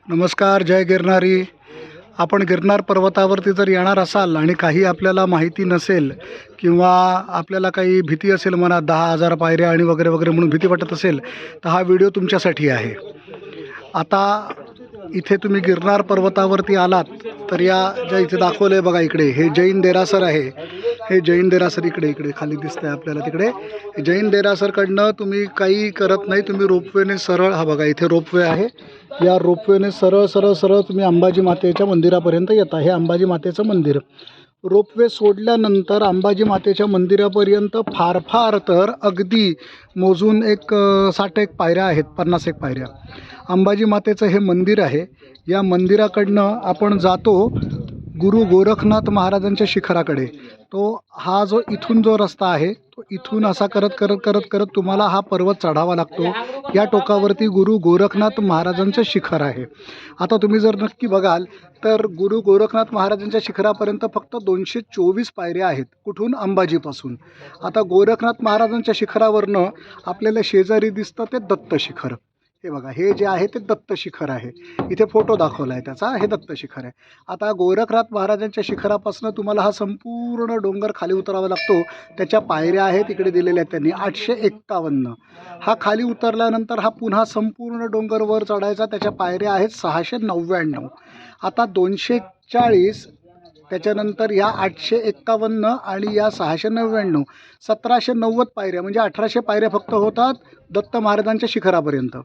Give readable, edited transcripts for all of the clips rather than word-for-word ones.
नमस्कार, जय गिरनारी. आपण गिरनार पर्वतावरती जर येणार असाल आणि काही आपल्याला माहिती नसेल किंवा आपल्याला काही भीती असेल मनात 10,000 पायऱ्या आणि वगैरे वगैरे म्हणून भीती वाटत असेल तर हा व्हिडिओ तुमच्यासाठी आहे. आता इथे तुम्ही गिरनार पर्वतावरती आलात तर या ज्या इथे दाखवलं आहे बघा, इकडे हे जैन देरासर आहे. हे जैन देरासर इकडे इकडे खाली दिसतंय आपल्याला. तिकडे जैन देरासरकडनं तुम्ही काही करत नाही, तुम्ही रोपवेने सरळ, हा बघा इथे रोपवे आहे, या रोपवेने सरळ सरळ सरळ तुम्ही अंबाजी मातेच्या मंदिरापर्यंत येता. हे अंबाजी मातेचं मंदिर. रोपवे सोडल्यानंतर अंबाजी मातेच्या मंदिरापर्यंत फार फार तर अगदी मोजून एक 60 एक पायऱ्या आहेत, 50 एक पायऱ्या. अंबाजी मातेचं हे मंदिर आहे. या मंदिराकडनं आपण जातो गुरु गोरखनाथ महाराजांच्या शिखराकडे. तो हा जो इथून जो रस्ता आहे तो इथून असा करत करत करत करत तुम्हाला हा पर्वत चढावा लागतो. या टोकावरती गुरु गोरखनाथ महाराजांचं शिखर आहे. आता तुम्ही जर नक्की बघाल तर गुरु गोरखनाथ महाराजांच्या शिखरापर्यंत फक्त 224 पायऱ्या आहेत. कुठून? अंबाजीपासून. आता गोरखनाथ महाराजांच्या शिखरावरनं आपल्याला शेजारी दिसतं ते दत्त शिखर. हे बघा, हे जे आहे ते दत्त शिखर आहे. इथे फोटो दाखवला आहे त्याचा, हे दत्त शिखर आहे. आता गोरखनाथ महाराजांच्या शिखरापासून तुम्हाला हा संपूर्ण डोंगर खाली उतरावा लागतो. त्याच्या पायऱ्या आहेत इकडे दिलेल्या आहेत त्यांनी, 851. हा खाली उतरल्यानंतर हा पुन्हा संपूर्ण डोंगर वर चढायचा. त्याच्या पायऱ्या आहेत 699. आता 240, त्याच्यानंतर या 851 आणि या 699, 1790 पायऱ्या, म्हणजे 1800 पायऱ्या फक्त होतात दत्त महाराजांच्या शिखरापर्यंत.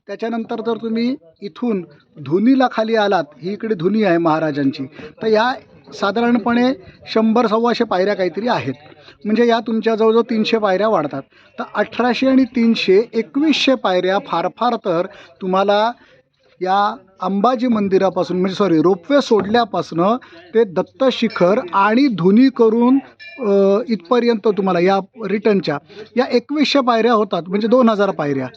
त्याच्यानंतर जर तुम्ही इथून धुनीला खाली आलात, ही इकडे धुनी आहे महाराजांची, तर या साधारणपणे 100-125 पायऱ्या काहीतरी आहेत. म्हणजे या तुमच्या जवळजवळ 300 पायऱ्या वाढतात. तर 1800 आणि 300 2100 पायऱ्या फार फार तर तुम्हाला या अंबाजी मंदिरापासून, म्हणजे रोपवे सोडल्यापासनं ते दत्त शिखर आणि धुनी करून इथपर्यंत तुम्हाला या रिटर्नच्या या 2100 पायऱ्या होतात. म्हणजे 2000 पायऱ्या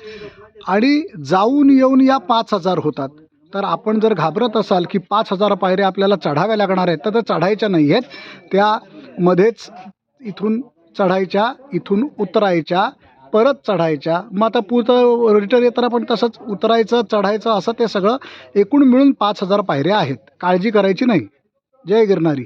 आणि जाऊन येऊन या 5000 होतात. तर आपण जर घाबरत असाल की 5000 पायऱ्या आपल्याला चढाव्या लागणार आहेत, तर चढायच्या नाही आहेत. त्यामध्येच इथून चढायच्या, इथून उतरायच्या, परत चढायच्या. मग आता पुढं रिटर्न येताना पण तसंच उतरायचं चढायचं, असं ते सगळं एकूण मिळून 5000 पायऱ्या आहेत. काळजी करायची नाही. जय गिरनारी.